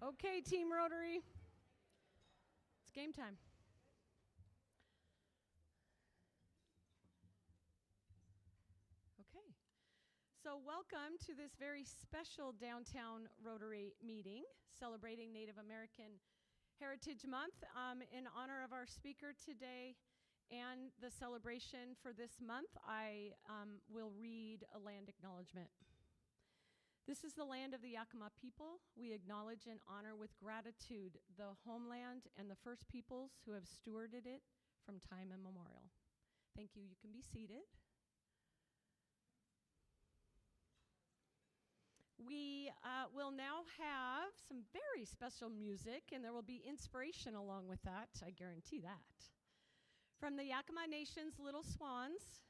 Okay, Team Rotary, it's game time. Okay, so welcome to this very special downtown Rotary meeting celebrating Native American Heritage Month in honor of our speaker today and the celebration for this month. I will read a land acknowledgement. This is the land of the Yakama people. We acknowledge and honor with gratitude the homeland and the first peoples who have stewarded it from time immemorial. Thank you. You can be seated. We will now have some very special music, and there will be inspiration along with that. I guarantee that. From the Yakama Nation's Little Swans.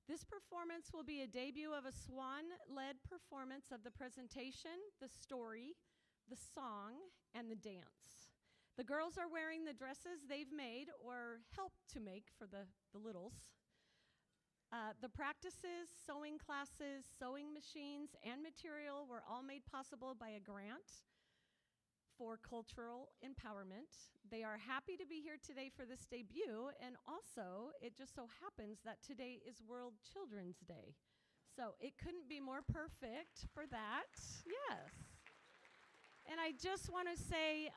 This performance will be a debut of a swan-led performance of the presentation, the story, the song, and the dance. The girls are wearing the dresses they've made or helped to make for the littles. The practices, sewing classes, sewing machines, and material were all made possible by a grant for cultural empowerment. They are happy to be here today for this debut, and also it just so happens that today is World Children's Day. So it couldn't be more perfect for that, yes. And I just want to say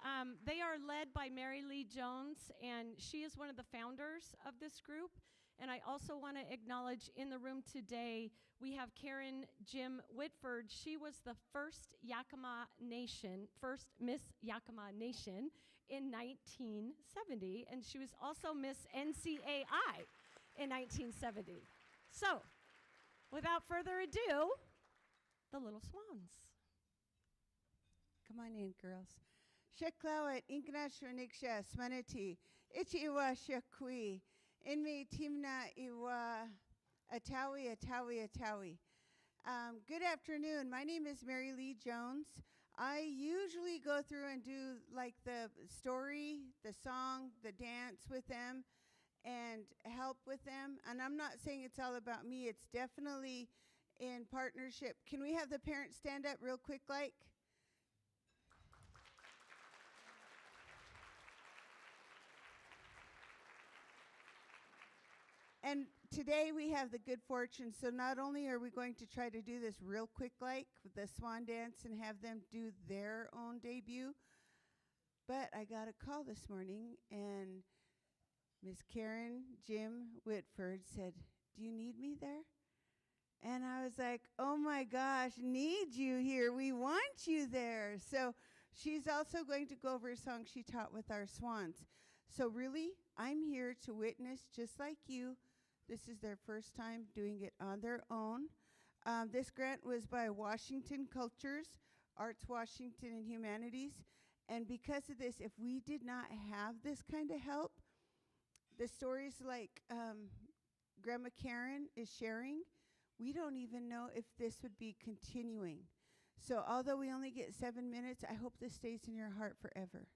they are led by Mary Lee Jones, and she is one of the founders of this group. And I also want to acknowledge in the room today, we have Karen Jim Whitford. She was the first Yakama Nation, first Miss Yakama Nation in 1970. And she was also Miss NCAI in 1970. So, without further ado, the Little Swans. Come on in, girls. Sheklawat Inknashwaniksha Smanati, Ichiwa Shakwi. Inmi Timna Iwa Atawi. Good afternoon. My name is Mary Lee Jones. I usually go through and do like the story, the song, the dance with them and help with them. And I'm not saying it's all about me. It's definitely in partnership. Can we have the parents stand up real quick like? And today we have the good fortune, so not only are we going to try to do this real quick like with the swan dance and have them do their own debut, but I got a call this morning and Miss Karen Jim Whitford said, "Do you need me there?" And I was like, "Oh my gosh, need you here. We want you there." So she's also going to go over a song she taught with our swans. So really, I'm here to witness, just like you. This is their first time doing it on their own. This grant was by Washington Cultures, Arts Washington and Humanities. And because of this, if we did not have this kind of help, the stories like Grandma Karen is sharing, we don't even know if this would be continuing. So although we only get 7 minutes, I hope this stays in your heart forever.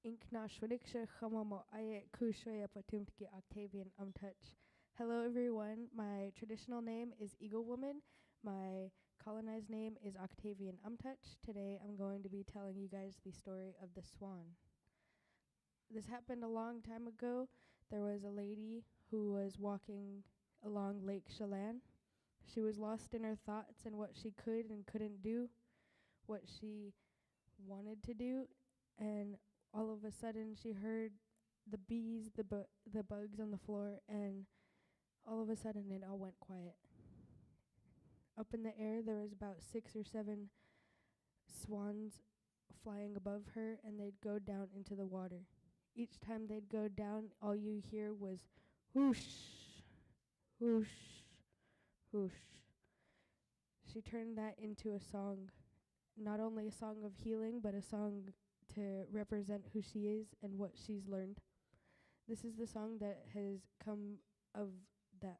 Inknashwaniksha Chamamo Ayet Kushoya Patumtki Octavian Umtouch. Hello everyone, my traditional name is Eagle Woman. My colonized name is Octavian Umtouch. Today I'm going to be telling you guys the story of the swan. This happened a long time ago. There was a lady who was walking along Lake Chelan. She was lost in her thoughts and what she could and couldn't do, what she wanted to do, and all of a sudden she heard the bees, the bugs on the floor, and all of a sudden it all went quiet. Up in the air there was about 6 or 7 swans flying above her, and they'd go down into the water. Each time they'd go down, all you hear was whoosh, whoosh, whoosh. She turned that into a song, not only a song of healing, but a song to represent who she is and what she's learned. This is the song that has come of that.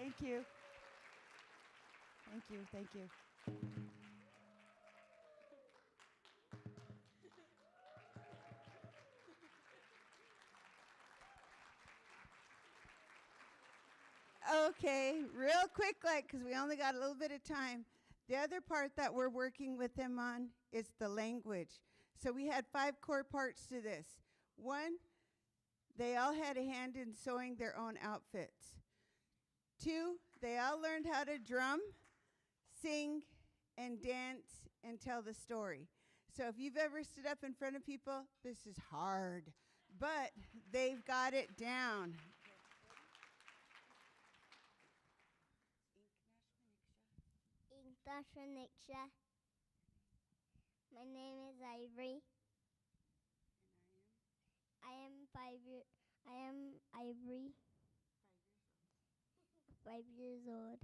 Thank you. Thank you. Thank you. Okay, real quick, because we only got a little bit of time. The other part that we're working with them on is the language. So we had 5 core parts to this. 1, they all had a hand in sewing their own outfits. 2, they all learned how to drum, sing, and dance, and tell the story. So if you've ever stood up in front of people, this is hard, but they've got it down. My name is Ivory. I am Ivory. 5 years old.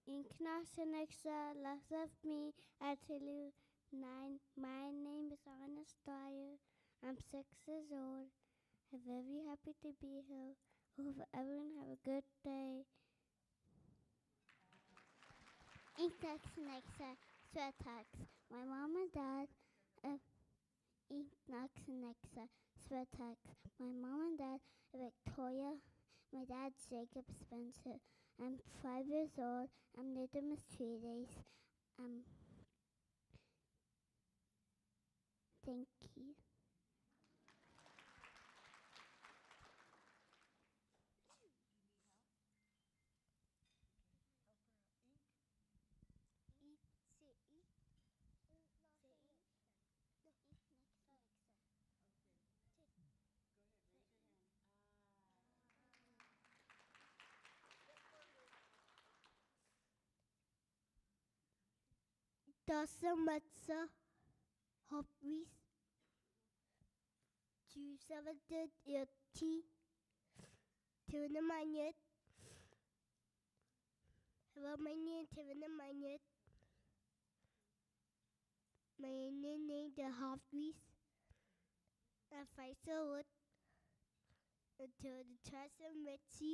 Inknasenexa loves of me until 9. My name is Anastasia. I'm 6 years old. I'm very happy to be here. Hope everyone have a good day. Inknasenexa sweatax. My mom and dad. Inknasenexa sweatax. My mom and dad Victoria. My dad Jacob Spencer. I'm 5 years old. I'm little Miss 3 days. Thank you. Dasamatsa Hopris 278 Tunamanyet Ramanian Tunamanyet my name the Hopris a Faisal until the Trasametsi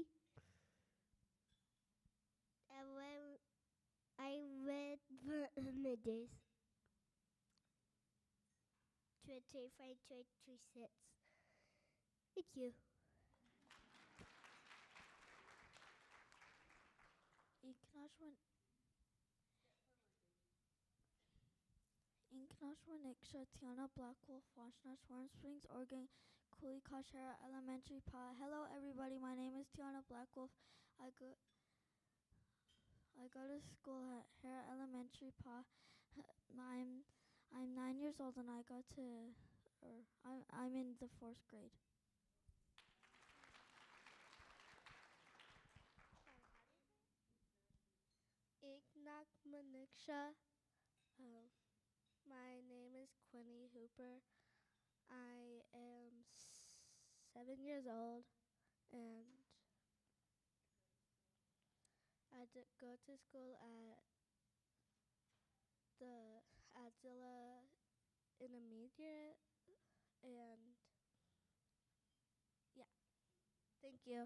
I read Vermides 25-26. Thank you. Inknashwaniksha Tiana Blackwolf Washnash Warm Springs Oregon Cooley Kashara Elementary Pa. Hello everybody, my name is Tiana Blackwolf. I go to school at Hera Elementary Pa. I'm 9 years old and I'm in the 4th grade. Inknashwaniksha. My name is Quinny Hooper. I am 7 years old and I go to school at the Adzilla Intermediate and yeah, thank you.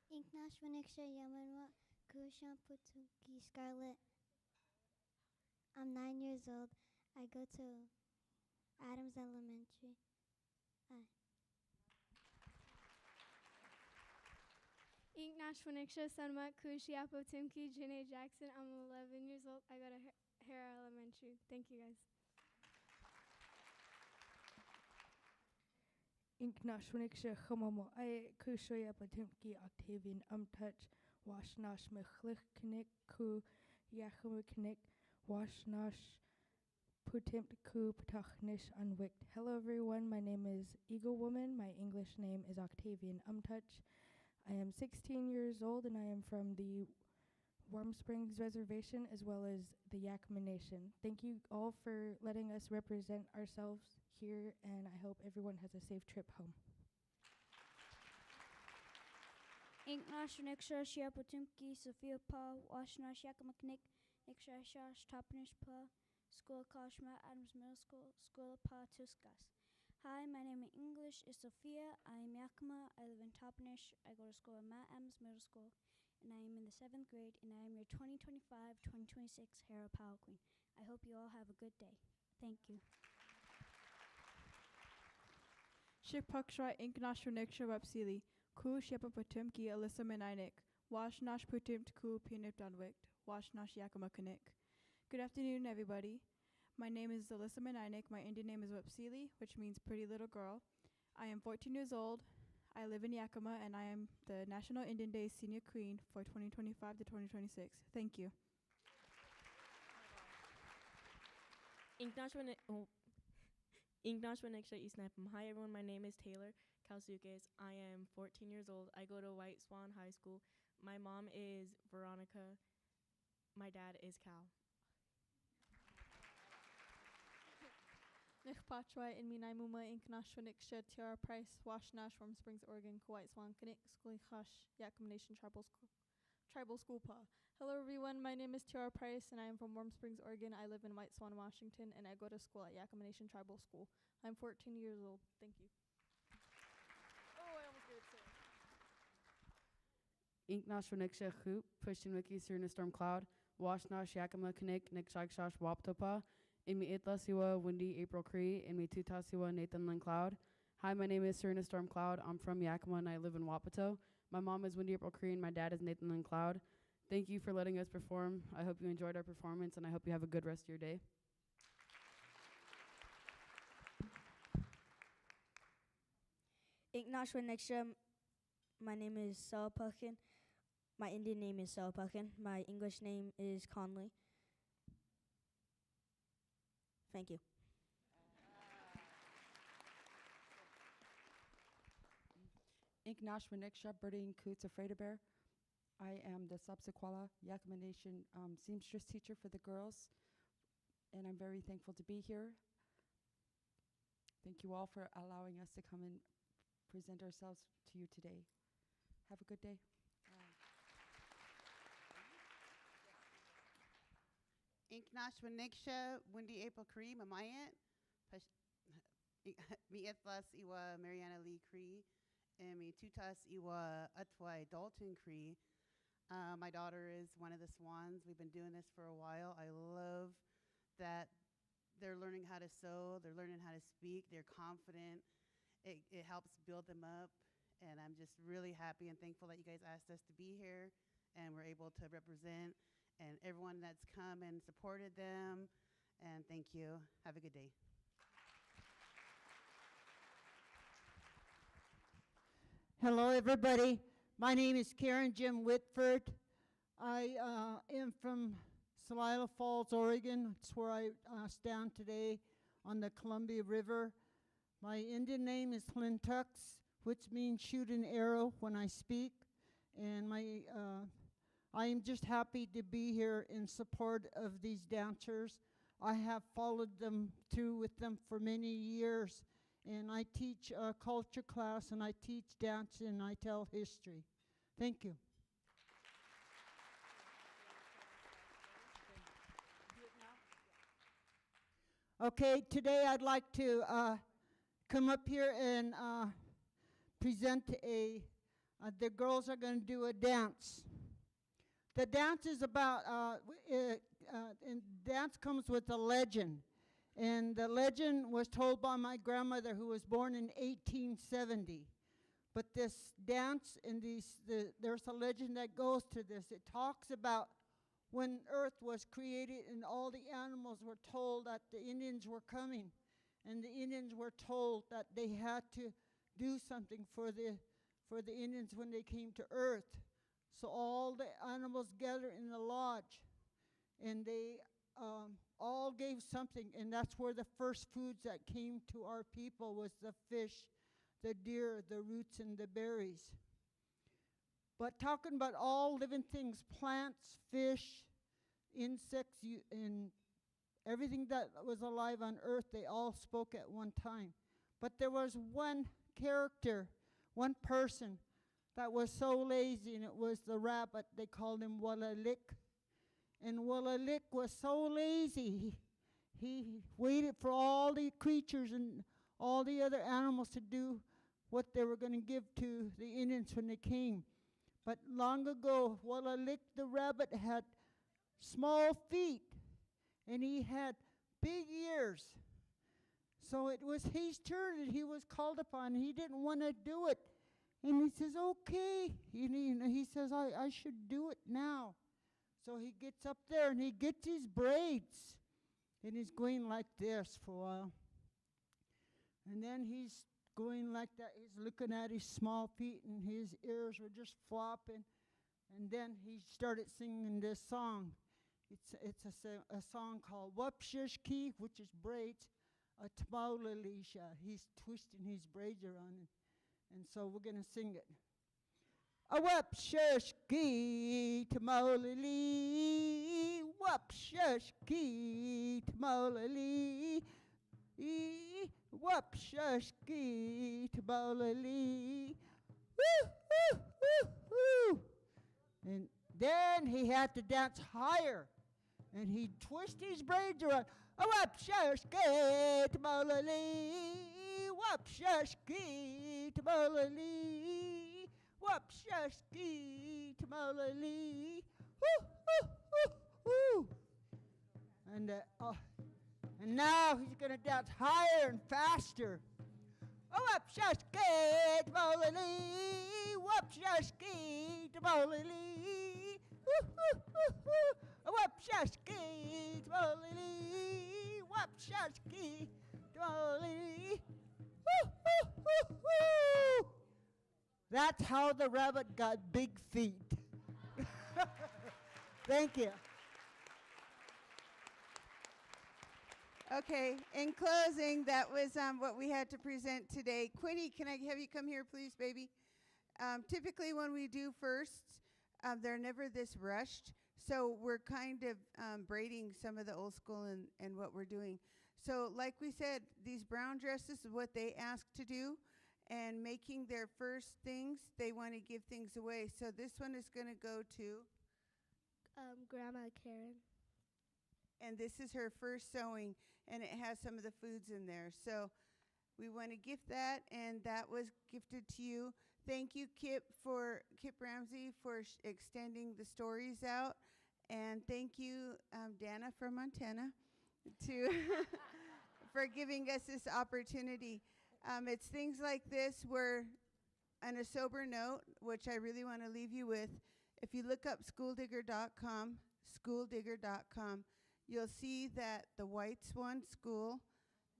Inknashwaniksha Yamanwa Kushan Putuki Scarlet. I'm 9 years old. I go to Adams Elementary. Inknashwaniksha Sanmat Kushiapo Timki Janae Jackson. I'm 11 years old. I go to Hera Elementary. Thank you guys. Inknashwaniksha Chamamo I Kushoya Patimki Octavian Umtouch Washnash Mechlichnik Ku Yachumiknik Washnash Putimku Patachnish Unwicked. Hello everyone, my name is Eagle Woman. My English name is Octavian Umtouch. I am 16 years old and I am from the Warm Springs Reservation as well as the Yakama Nation. Thank you all for letting us represent ourselves here, and I hope everyone has a safe trip home. Inknashwaniksha Shiapotumki Sophia Pa Washnash Yakamaknik Niksha Tapnish Pa School Kashma Adams Middle School, School of Patuskas. Hi, my name in English is Sophia. I am Yakama. I live in Toppenish. I go to school at Matt Adams Middle School, and I am in the 7th grade, and I am your 2025-2026 Hero Power Queen. I hope you all have a good day. Thank you. Shipakshra Inknashra Niksha Wapsili, Ku Shepa Patumki Alyssa Menainik, Wash Nash Putumt Ku Punip Dunwicht, Wash Nash Yakama Kanik. Good afternoon, everybody. My name is Alyssa Menainik. My Indian name is Wapsili, which means pretty little girl. I am 14 years old. I live in Yakama, and I am the National Indian Day Senior Queen for 2025 to 2026. Thank you. Ignashwaniksha Isnapam. Hi everyone, my name is Taylor Kalsukis. I am 14 years old. I go to White Swan High School. My mom is Veronica. My dad is Cal. Nichpachwa in Minaimuma Inknashwaniksha Tiara Price, Washnash, Warm Springs, Oregon, Kuwait Swan Kanik, School Hash, Yakama Nation Tribal School Pa. Hello everyone, my name is Tiara Price and I am from Warm Springs, Oregon. I live in White Swan, Washington, and I go to school at Yakama Nation Tribal School. I'm 14 years old. Thank you. Oh, I almost gave it to Inknashwaniksha Hoop, Pushtin Wiki Surna Storm Cloud, Washnash Yakama Kanik, Nikshakshash Waptopa, Imi Itla Siwa Windy April Cree, Imi Tuta Siwa Nathan Lynn Cloud. Hi, my name is Serena Storm Cloud. I'm from Yakama and I live in Wapato. My mom is Windy April Cree and my dad is Nathan Lynn Cloud. Thank you for letting us perform. I hope you enjoyed our performance and I hope you have a good rest of your day. Ignashwa Neksha, my name is Salapakin. My Indian name is Salapakin. My English name is Conley. Thank you. Inknashwaniksha Birding Coots Afraid of Bear. I am the Subsequala Yakama Nation seamstress teacher for the girls, and I'm very thankful to be here. Thank you all for allowing us to come and present ourselves to you today. Have a good day. Inknashwaniksha Windy April Cree Mamayant Mi Ethlas Iwa Mariana Lee Cree and Mi Tutas Iwa Atwai Dalton Cree. My daughter is one of the swans. We've been doing this for a while. I love that they're learning how to sew, they're learning how to speak, they're confident. It helps build them up, and I'm just really happy and thankful that you guys asked us to be here and we're able to represent, and everyone that's come and supported them, and thank you. Have a good day. Hello, everybody. My name is Karen Jim Whitford. I am from Celilo Falls, Oregon. It's where I stand today on the Columbia River. My Indian name is Flintux, which means shoot an arrow when I speak. And I am just happy to be here in support of these dancers. I have followed them through with them for many years. And I teach a culture class, and I teach dance, and I tell history. Thank you. Okay, today I'd like to come up here and present the girls are going to do a dance. The dance is about, and dance comes with a legend. And the legend was told by my grandmother, who was born in 1870. But this dance, and there's a legend that goes to this. It talks about when Earth was created and all the animals were told that the Indians were coming. And the Indians were told that they had to do something for the Indians when they came to Earth. So all the animals gathered in the lodge, and they all gave something, and that's where the first foods that came to our people was the fish, the deer, the roots, and the berries. But talking about all living things, plants, fish, insects, and everything that was alive on earth, they all spoke at one time. But there was one character, one person that was so lazy, and it was the rabbit. They called him Walalik. And Walalik was so lazy, he waited for all the creatures and all the other animals to do what they were going to give to the Indians when they came. But long ago, Wallalik the rabbit had small feet, and he had big ears. So it was his turn, and he was called upon. He didn't want to do it. And he says, okay. He says, I should do it now. So he gets up there, and he gets his braids. And he's going like this for a while. And then he's going like that. He's looking at his small feet, and his ears were just flopping. And then he started singing this song. It's a song called Wapshishki, which is braids. Tamaulilisha. He's twisting his braids around. And so we're going to sing it. A Wapshishki Tamaulili. Wapshishki Tamaulili. Wapshishki Tamaulili. Woo, woo, woo, woo. And then he had to dance higher. And he twisted his braids around. A Wapshishki Tamaulili. Wapshishki Tamaulili. Wapshishki Tamaulili. Woo, woo, woo, woo. And now he's going to dance higher and faster. Wapshishki Tamaulili. Wapshishki Tamaulili. Woo, woo, woo, woo. Wapshishki Tamaulili. Wapshishki Tamaulili. Woo, woo, woo, woo. That's how the rabbit got big feet. Thank you. Okay, in closing, that was what we had to present today. Quinny, can I have you come here, please, baby? Typically, when we do firsts, they're never this rushed. So we're kind of braiding some of the old school and what we're doing. So like we said, these brown dresses is what they asked to do. And making their first things, they want to give things away. So this one is going to go to Grandma Karen. And this is her first sewing, and it has some of the foods in there. So we want to gift that, and that was gifted to you. Thank you, Kip Ramsey, for extending the stories out. And thank you, Dana from Montana, for giving us this opportunity. It's things like this where, on a sober note, which I really want to leave you with, if you look up schooldigger.com, you'll see that the White Swan School,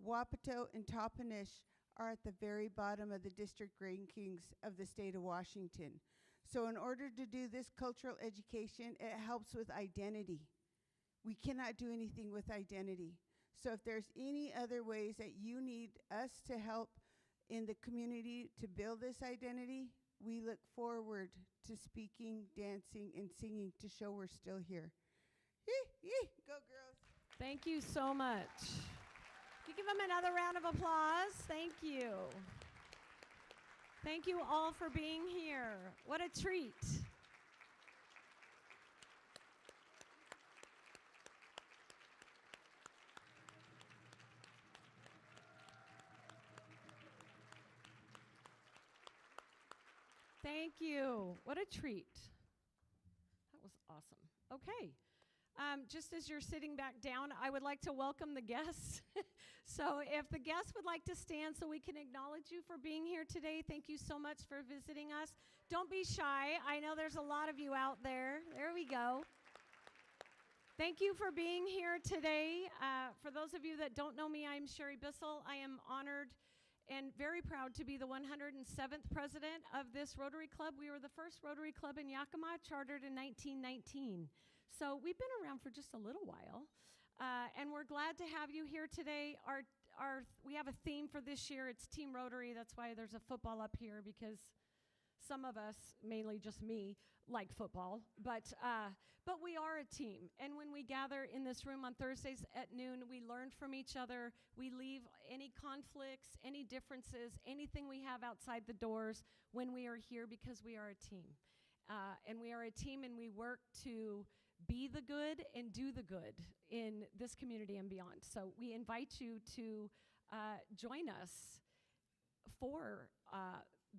Wapato, and Toppenish are at the very bottom of the district rankings of the state of Washington. So in order to do this cultural education, it helps with identity. We cannot do anything with identity. So if there's any other ways that you need us to help in the community to build this identity, we look forward to speaking, dancing, and singing to show we're still here. Go, girls. Thank you so much. Can you give them another round of applause? Thank you. Thank you all for being here. What a treat. Thank you. What a treat. That was awesome. Okay. Just as you're sitting back down, I would like to welcome the guests. So if the guests would like to stand so we can acknowledge you for being here today, thank you so much for visiting us. Don't be shy. I know there's a lot of you out there. There we go. Thank you for being here today. For those of you that don't know me, I'm Sherry Bissell. I am honored and very proud to be the 107th president of this Rotary Club. We were the first Rotary Club in Yakama, chartered in 1919. So we've been around for just a little while, and we're glad to have you here today. We have a theme for this year. It's Team Rotary. That's why there's a football up here, because some of us, mainly just me, like football. But we are a team. And when we gather in this room on Thursdays at noon, we learn from each other. We leave any conflicts, any differences, anything we have outside the doors when we are here, because we are a team. And we are a team, and we work to be the good and do the good in this community and beyond. So we invite you to join us for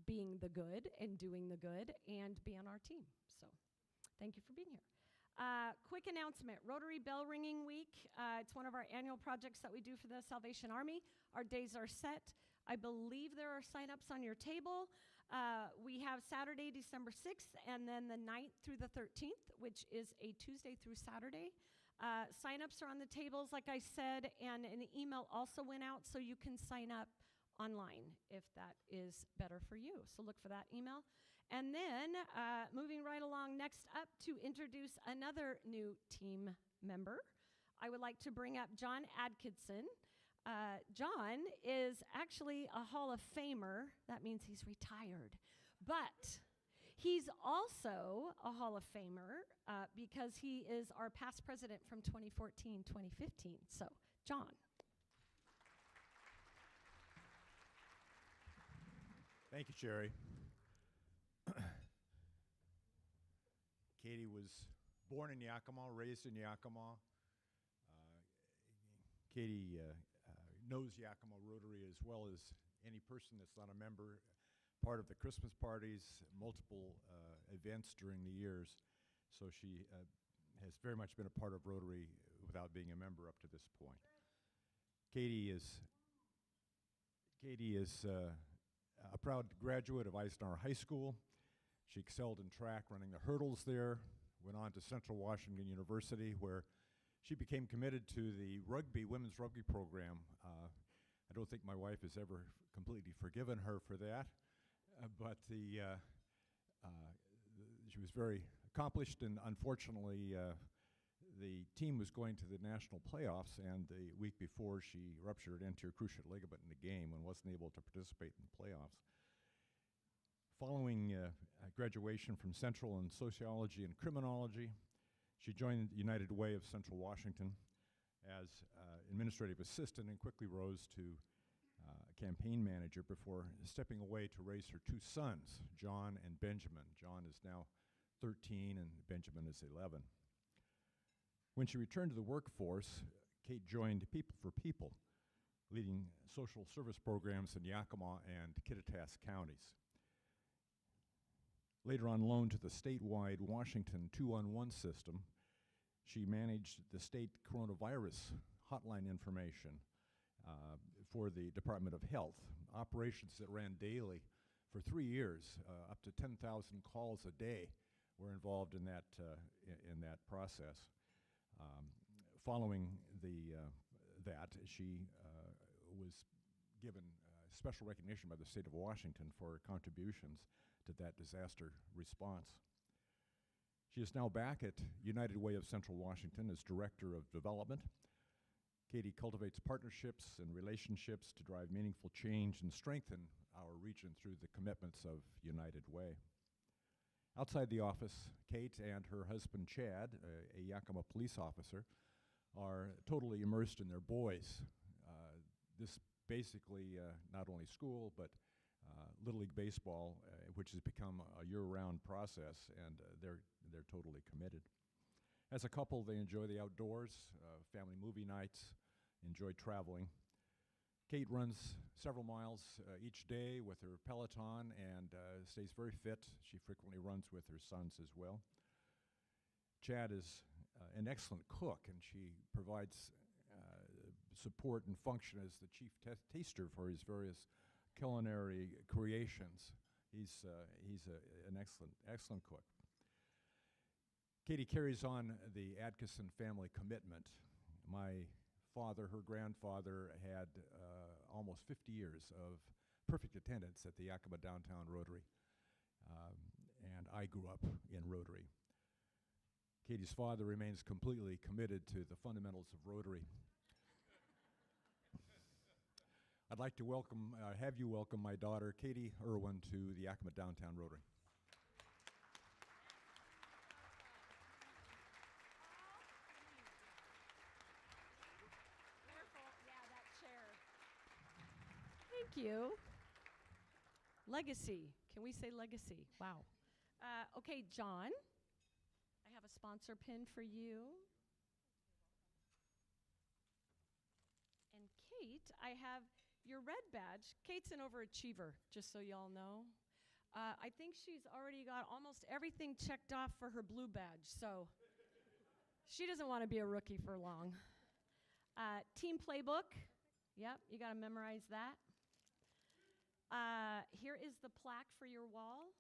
being the good and doing the good and be on our team. So thank you for being here. Quick announcement, Rotary Bell Ringing Week. It's one of our annual projects that we do for the Salvation Army. Our days are set. I believe there are sign-ups on your table. We have Saturday, December 6th, and then the 9th through the 13th, which is a Tuesday through Saturday. Sign-ups are on the tables, like I said, and an email also went out, so you can sign up online if that is better for you. So look for that email. And then moving right along, next up to introduce another new team member, I would like to bring up John Adkidson. John is actually a Hall of Famer. That means he's retired. But he's also a Hall of Famer because he is our past president from 2014-2015. So, John. Thank you, Sherry. Katie was born in Yakama, raised in Yakama. Katie knows Yakama Rotary as well as any person that's not a member, part of the Christmas parties, multiple events during the years. So she has very much been a part of Rotary without being a member up to this point. Katie is a proud graduate of Eisenhower High School. She excelled in track, running the hurdles there, went on to Central Washington University, where she became committed to the women's rugby program. I don't think my wife has ever completely forgiven her for that, but she was very accomplished, and unfortunately, the team was going to the national playoffs, and the week before, she ruptured an anterior cruciate ligament in the game and wasn't able to participate in the playoffs. Following graduation from Central in sociology and criminology, she joined the United Way of Central Washington as administrative assistant and quickly rose to campaign manager before stepping away to raise her two sons, John and Benjamin. John is now 13 and Benjamin is 11. When she returned to the workforce, Kate joined People for People, leading social service programs in Yakama and Kittitas counties. Later on loaned to the statewide Washington 211 system, she managed the state coronavirus hotline information for the Department of Health, operations that ran daily for 3 years. Up to 10,000 calls a day were involved in that process. Following that, she was given special recognition by the state of Washington for contributions to that disaster response. She is now back at United Way of Central Washington as Director of Development. Katie cultivates partnerships and relationships to drive meaningful change and strengthen our region through the commitments of United Way. Outside the office, Kate and her husband Chad, a Yakama police officer, are totally immersed in their boys. This basically not only school, but Little League Baseball, which has become a year-round process, and they're totally committed. As a couple, they enjoy the outdoors, family movie nights, enjoy traveling. Kate runs several miles each day with her Peloton and stays very fit. She frequently runs with her sons as well. Chad is an excellent cook, and she provides support and function as the chief taster for his various culinary creations. He's an excellent cook. Katie carries on the Adkison family commitment. My father, her grandfather, had almost 50 years of perfect attendance at the Yakama Downtown Rotary, and I grew up in Rotary. Katie's father remains completely committed to the fundamentals of Rotary. I'd like to have you welcome my daughter, Katie Irwin, to the Yakama Downtown Rotary. Thank you. Legacy. Can we say legacy? Wow. Okay, John, I have a a sponsor pin for you. And Kate, I have your red badge. Kate's an overachiever, just so y'all know. I think she's already got almost everything checked off for her blue badge, so she doesn't want to be a rookie for long. Team playbook. Yep, you got to memorize that. Here is the plaque for your wall.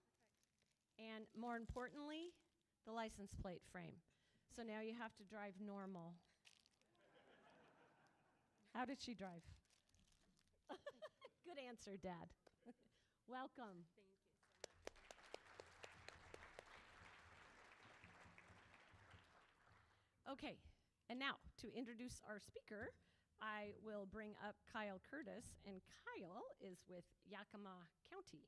And more importantly, the license plate frame. So now you have to drive normal. How did she drive? Good answer, Dad. Welcome. Thank you so much. Okay, and now to introduce our speaker, I will bring up Kyle Curtis, and Kyle is with Yakama County.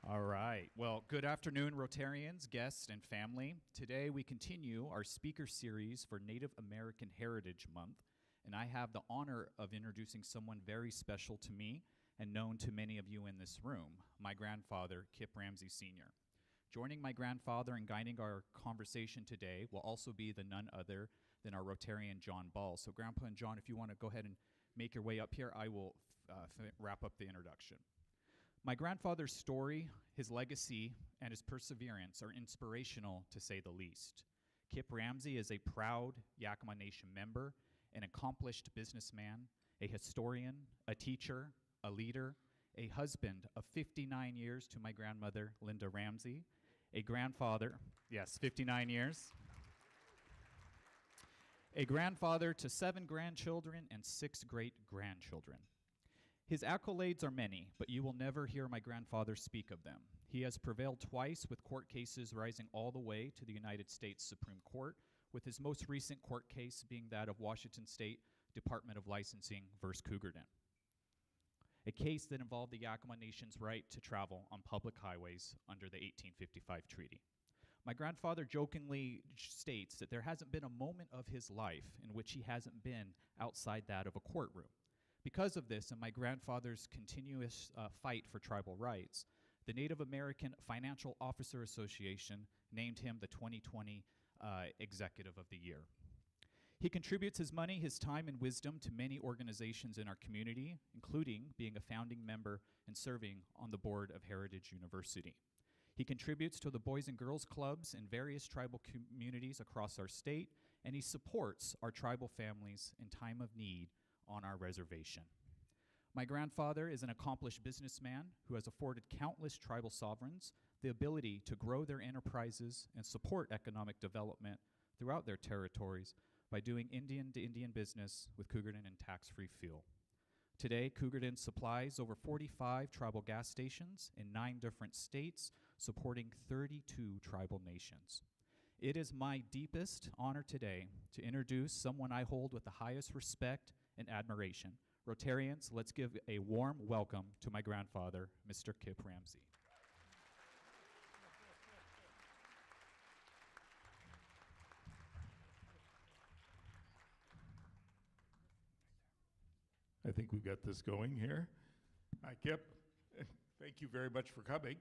All right. Well, good afternoon, Rotarians, guests, and family. Today we continue our speaker series for Native American Heritage Month, and I have the honor of introducing someone very special to me and known to many of you in this room, my grandfather, Kip Ramsey Sr. Joining my grandfather and guiding our conversation today will also be the none other than our Rotarian, John Ball. So Grandpa and John, if you want to go ahead and make your way up here, I will wrap up the introduction. My grandfather's story, his legacy, and his perseverance are inspirational, to say the least. Kip Ramsey is a proud Yakama Nation member, an accomplished businessman, a historian, a teacher, a leader, a husband of 59 years to my grandmother, Linda Ramsey, a grandfather, yes, 59 years, a grandfather to 7 grandchildren and 6 great-grandchildren. His accolades are many, but you will never hear my grandfather speak of them. He has prevailed twice with court cases rising all the way to the United States Supreme Court, with his most recent court case being that of Washington State Department of Licensing versus Cougarden, a case that involved the Yakama Nation's right to travel on public highways under the 1855 treaty. My grandfather jokingly states that there hasn't been a moment of his life in which he hasn't been outside that of a courtroom. Because of this and my grandfather's continuous fight for tribal rights, the Native American Financial Officer Association named him the 2020 Executive of the Year. He contributes his money, his time, and wisdom to many organizations in our community, including being a founding member and serving on the board of Heritage University. He contributes to the Boys and Girls Clubs in various tribal communities across our state, and he supports our tribal families in time of need on our reservation. My grandfather is an accomplished businessman who has afforded countless tribal sovereigns the ability to grow their enterprises and support economic development throughout their territories by doing Indian-to-Indian business with Cougarden and tax-free fuel. Today, Cougarden supplies over 45 tribal gas stations in 9 different states, supporting 32 tribal nations. It is my deepest honor today to introduce someone I hold with the highest respect and admiration. Rotarians, let's give a warm welcome to my grandfather, Mr. Kip Ramsey. I think we've got this going here. Hi, Kip. Thank you very much for coming.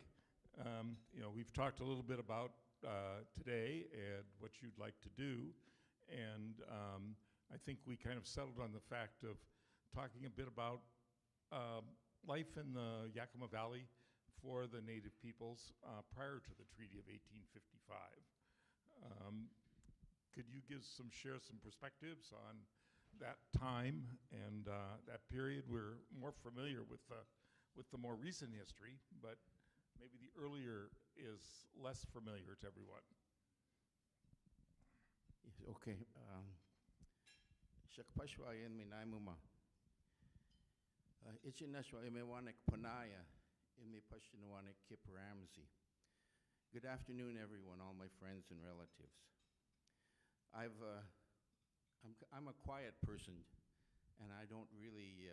We've talked a little bit about today and what you'd like to do, and I think we kind of settled on the fact of talking a bit about life in the Yakama Valley for the Native peoples prior to the Treaty of 1855. Could you share some perspectives on that time and that period? We're more familiar with the more recent history, but maybe the earlier is less familiar to everyone. Okay. Shakpashwa yen minaimuma. Ichinashwa emewanek panaya in me pashinawanek Kip Ramsey. Good afternoon, everyone, all my friends and relatives. I'm a quiet person, and I don't really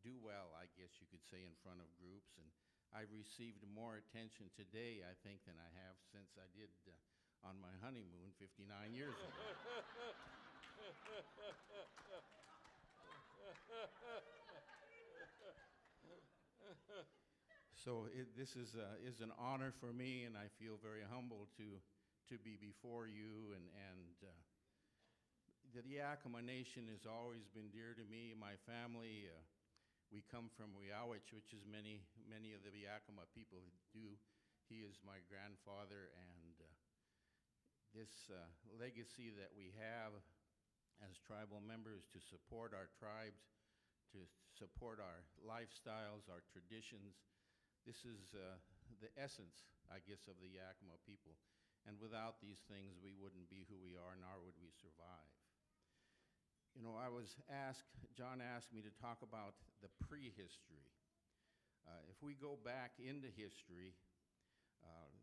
do well, I guess you could say, in front of groups. And I've received more attention today, I think, than I have since I did on my honeymoon 59 years ago. So this is an honor for me, and I feel very humbled to be before you. The Yakama Nation has always been dear to me, my family. We come from Wiawich, which is many of the Yakama people do. He is my grandfather, and this legacy that we have as tribal members to support our tribes, to support our lifestyles, our traditions. This is the essence, I guess, of the Yakama people. And without these things, we wouldn't be who we are, nor would we survive. You know, John asked me to talk about the prehistory. If we go back into history,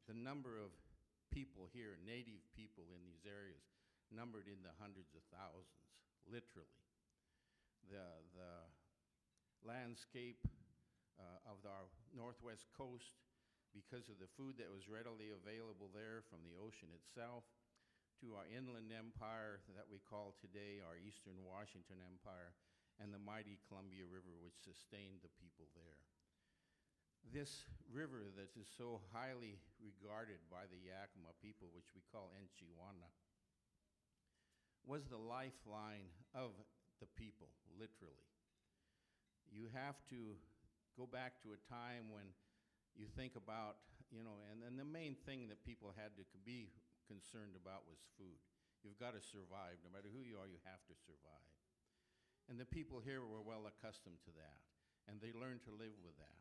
the number of people here, native people in these areas, numbered in the hundreds of thousands, literally. The landscape of our northwest coast, because of the food that was readily available there from the ocean itself, to our inland empire that we call today our Eastern Washington Empire, and the mighty Columbia River, which sustained the people there. This river that is so highly regarded by the Yakama people, which we call Enchiwana, was the lifeline of the people, literally. You have to go back to a time when you think about, and the main thing that people had to be concerned about was food. You've got to survive. No matter who you are, you have to survive. And the people here were well accustomed to that, and they learned to live with that.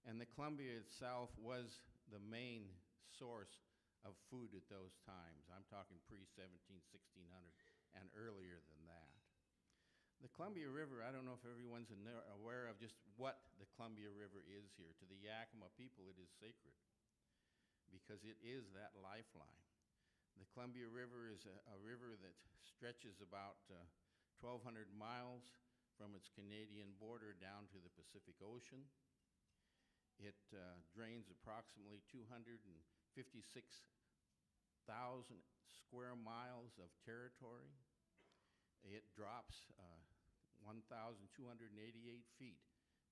And the Columbia itself was the main source of food at those times. I'm talking pre-1600 and earlier than that. The Columbia River, I don't know if everyone's aware of just what the Columbia River is here. To the Yakama people, it is sacred because it is that lifeline. The Columbia River is a river that stretches about 1,200 miles from its Canadian border down to the Pacific Ocean. It drains approximately 256,000 square miles of territory. It drops 1,288 feet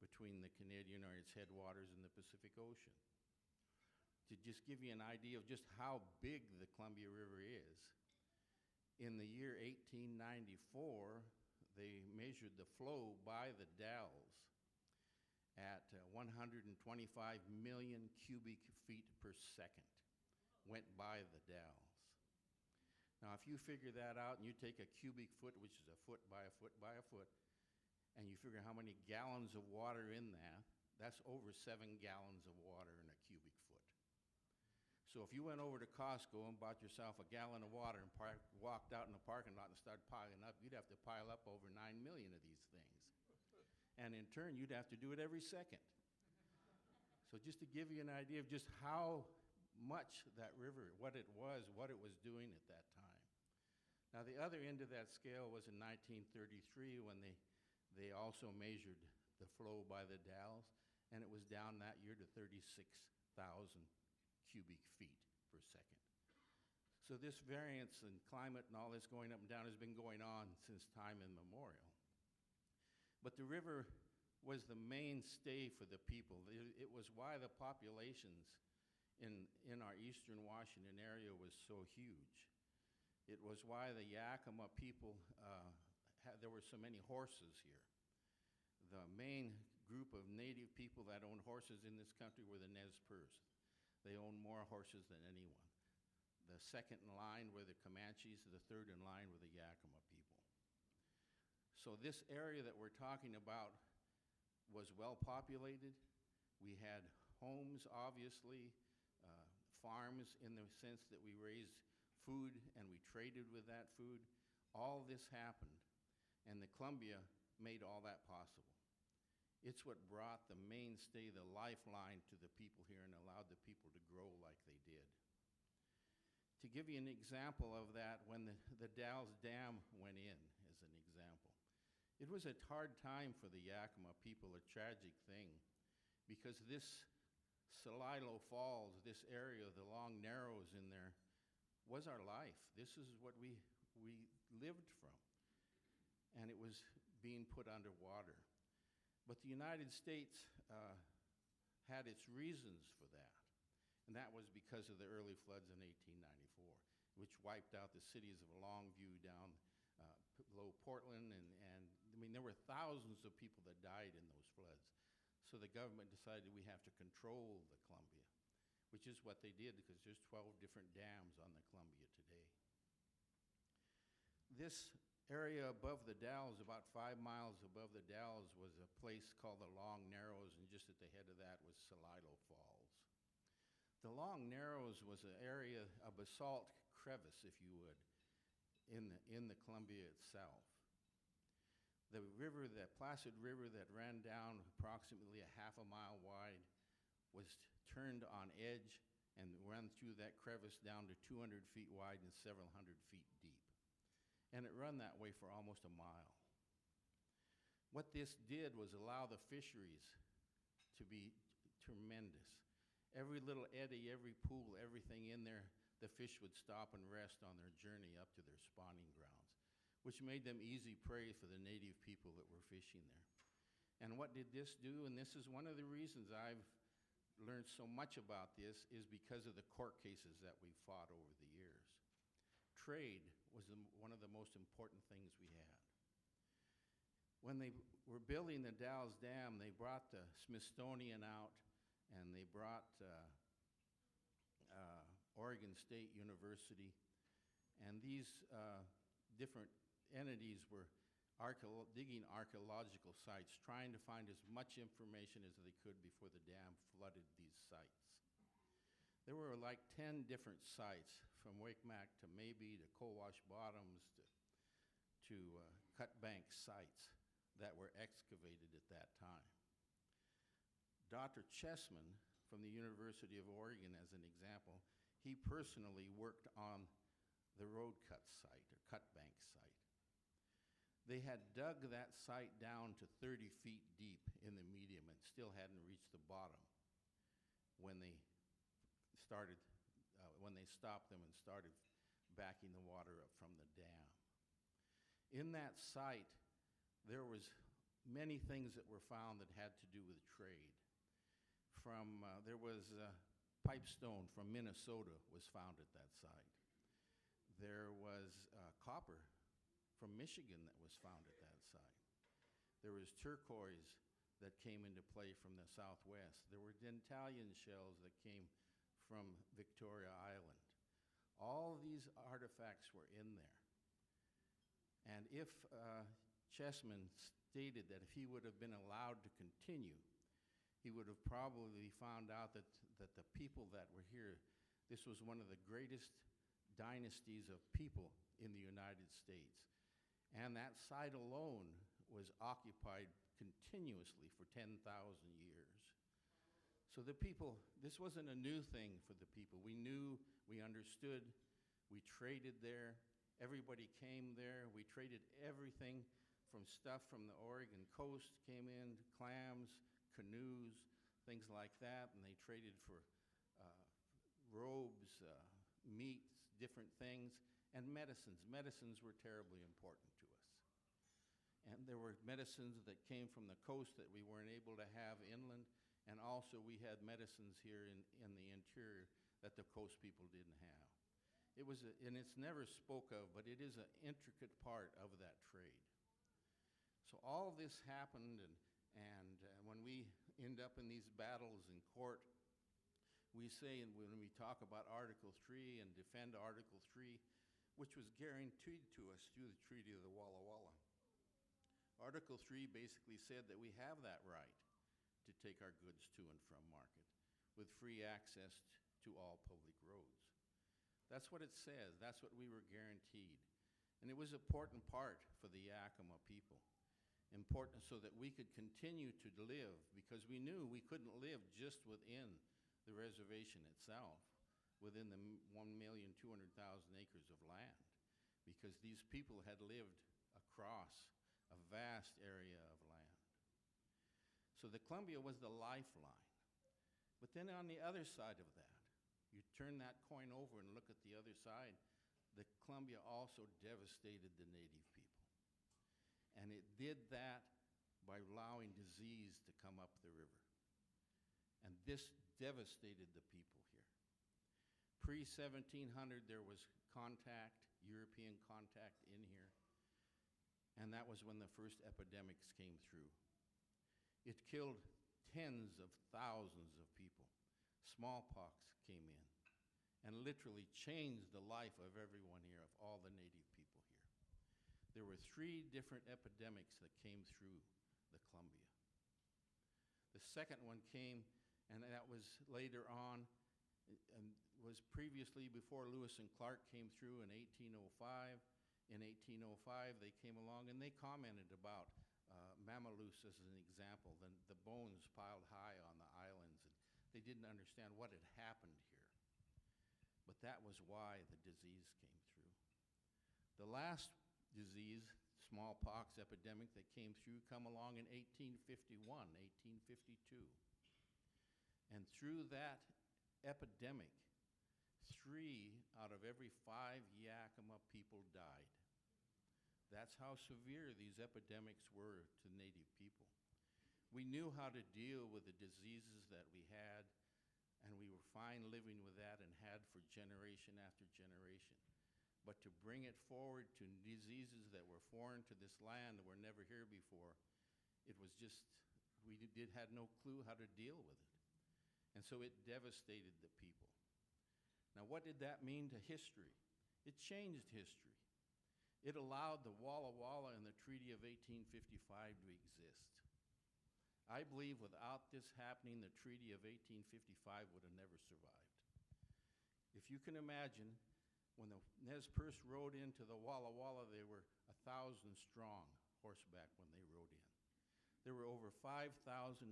between the Canadian or its headwaters and the Pacific Ocean. To just give you an idea of just how big the Columbia River is, in the year 1894, they measured the flow by the Dalles at 125 million cubic feet per second went by the Dalles. Now, if you figure that out and you take a cubic foot, which is a foot by a foot by a foot, and you figure how many gallons of water in that, that's over 7 gallons of water in a cubic foot. So if you went over to Costco and bought yourself a gallon of water and walked out in the parking lot and started piling up, you'd have to pile up over 9 million of these things. And in turn, you'd have to do it every second. So just to give you an idea of just how much that river, what it was doing at that time. Now, the other end of that scale was in 1933 when they also measured the flow by the Dalles, and it was down that year to 36,000 cubic feet per second. So this variance in climate and all this going up and down has been going on since time immemorial. But the river was the mainstay for the people. It was why the populations in our eastern Washington area was so huge. It was why the Yakama people, there were so many horses here. The main group of native people that owned horses in this country were the Nez Perce. They owned more horses than anyone. The second in line were the Comanches, the third in line were the Yakama people. So this area that we're talking about was well populated. We had homes, obviously, farms in the sense that we raised food and we traded with that food. All this happened, and the Columbia made all that possible. It's what brought the mainstay, the lifeline to the people here and allowed the people to grow like they did. To give you an example of that, when the Dalles Dam went in, as an example, it was a hard time for the Yakama people, a tragic thing, because this Celilo Falls, this area, the long narrows in there, was our life. This is what we lived from. And it was being put underwater. But the United States had its reasons for that. And that was because of the early floods in 1894, which wiped out the cities of Longview down below Portland. And I mean, there were thousands of people that died in those floods. So the government decided we have to control the Columbia, which is what they did, because there's 12 different dams on the Columbia today. This area above the Dalles, about 5 miles above the Dalles, was a place called the Long Narrows, and just at the head of that was Salilo Falls. The Long Narrows was an area, a basalt crevice, if you would, in the Columbia itself. The river, that Placid River that ran down approximately a half a mile wide, was turned on edge and ran through that crevice down to 200 feet wide and several hundred feet deep. And it ran that way for almost a mile. What this did was allow the fisheries to be tremendous. Every little eddy, every pool, everything in there, the fish would stop and rest on their journey up to their spawning grounds, which made them easy prey for the native people that were fishing there. And what did this do? And this is one of the reasons I've learned so much about this, is because of the court cases that we fought over the years. Trade was one of the most important things we had. When they were building the Dalles Dam, they brought the Smithsonian out, and they brought Oregon State University, and these different entities were digging archaeological sites, trying to find as much information as they could before the dam flooded these sites. There were like 10 different sites, from Wakemak to Maybe to Cowash Bottoms to Cut Bank sites that were excavated at that time. Dr. Chessman from the University of Oregon, as an example, he personally worked on the road cut site, or Cut Bank site. They had dug that site down to 30 feet deep in the medium and still hadn't reached the bottom when they started, when they stopped them and started backing the water up from the dam. In that site, there was many things that were found that had to do with trade. There was pipestone from Minnesota was found at that site. There was copper from Michigan that was found at that site. There was turquoise that came into play from the southwest. There were dentalian shells that came from Victoria Island. All these artifacts were in there. And if Chessman stated that if he would have been allowed to continue, he would have probably found out that the people that were here, this was one of the greatest dynasties of people in the United States. And that site alone was occupied continuously for 10,000 years. So the people, this wasn't a new thing for the people. We knew, we understood, we traded there. Everybody came there. We traded everything from stuff from the Oregon coast came in, clams, canoes, things like that, and they traded for robes, meats, different things, and medicines. Medicines were terribly important to us. And there were medicines that came from the coast that we weren't able to have inland, and also we had medicines here in the interior that the coast people didn't have. It was, and it's never spoke of, but it is an intricate part of that trade. So all this happened, and when we end up in these battles in court, we say, and when we talk about Article 3 and defend Article 3, which was guaranteed to us through the Treaty of the Walla Walla. Article 3 basically said that we have that right to take our goods to and from market with free access to all public roads. That's what it says. That's what we were guaranteed. And it was an important part for the Yakama people. Important so that we could continue to live, because we knew we couldn't live just within the reservation itself, within the 1,200,000 acres of land, because these people had lived across a vast area of land. So the Columbia was the lifeline. But then on the other side of that, you turn that coin over and look at the other side, the Columbia also devastated the native people. And it did that by allowing disease to come up the river. And this devastated the people here. Pre-1700, there was contact, European contact in here, and that was when the first epidemics came through. It killed tens of thousands of people. Smallpox came in and literally changed the life of everyone here, of all the native people here. There were 3 different epidemics that came through the Columbia. The second one came, and that was later on, and was previously before Lewis and Clark came through in 1805. In 1805, they came along and they commented about Mamaloose as an example, the bones piled high on the islands, and they didn't understand what had happened here. But that was why the disease came through. The last disease, smallpox epidemic that came through, come along in 1851, 1852. And through that epidemic, 3 out of every 5 Yakama people died. That's how severe these epidemics were to native people. We knew how to deal with the diseases that we had, and we were fine living with that and had for generation after generation. But to bring it forward to diseases that were foreign to this land, that were never here before, it was just, had no clue how to deal with it. And so it devastated the people. Now, what did that mean to history? It changed history. It allowed the Walla Walla and the Treaty of 1855 to exist. I believe without this happening, the Treaty of 1855 would have never survived. If you can imagine, when the Nez Perce rode into the Walla Walla, they were 1,000 strong horseback when they rode in. There were over 5,000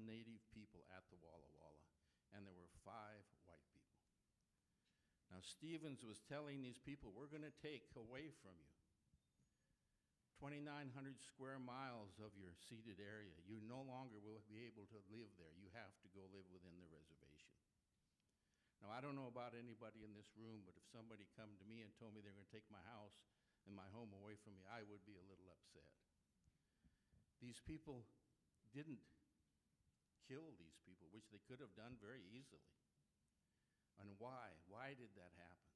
native people at the Walla Walla, and there were 5 white people. Now, Stevens was telling these people, we're going to take away from you 2,900 square miles of your ceded area. You no longer will be able to live there. You have to go live within the reservation. Now, I don't know about anybody in this room, but if somebody come to me and told me they're going to take my house and my home away from me, I would be a little upset. These people didn't kill these people, which they could have done very easily. And why? Why did that happen?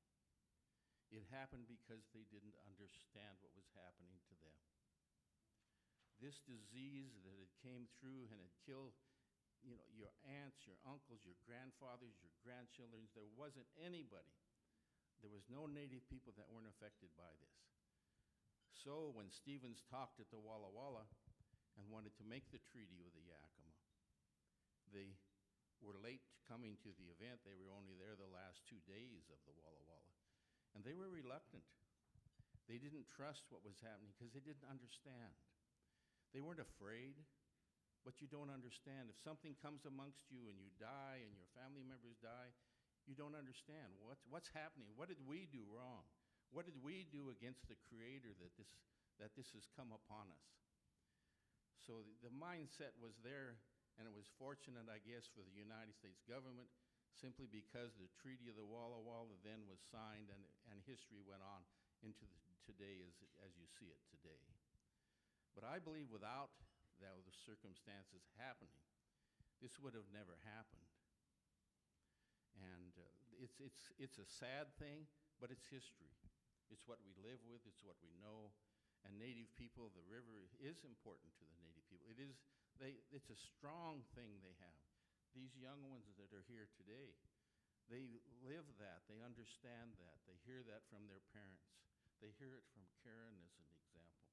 It happened because they didn't understand what was happening to them. This disease that had came through and had killed, your aunts, your uncles, your grandfathers, your grandchildren, there wasn't anybody. There was no native people that weren't affected by this. So when Stevens talked at the Walla Walla and wanted to make the treaty with the Yakama, they were late coming to the event. They were only there the last 2 days of the Walla Walla. And they were reluctant. They didn't trust what was happening because they didn't understand. They weren't afraid, but you don't understand. If something comes amongst you and you die and your family members die, you don't understand. What's happening? What did we do wrong? What did we do against the Creator that this has come upon us? So the mindset was there, and it was fortunate, I guess, for the United States government, simply because the Treaty of the Walla Walla then was signed, and history went on into today as you see it today. But I believe without those circumstances happening, this would have never happened. And it's a sad thing, but it's history. It's what we live with, it's what we know. And Native people, the river is important to the Native people. It's a strong thing they have. These young ones that are here today, they live that, they understand that, they hear that from their parents. They hear it from Karen as an example.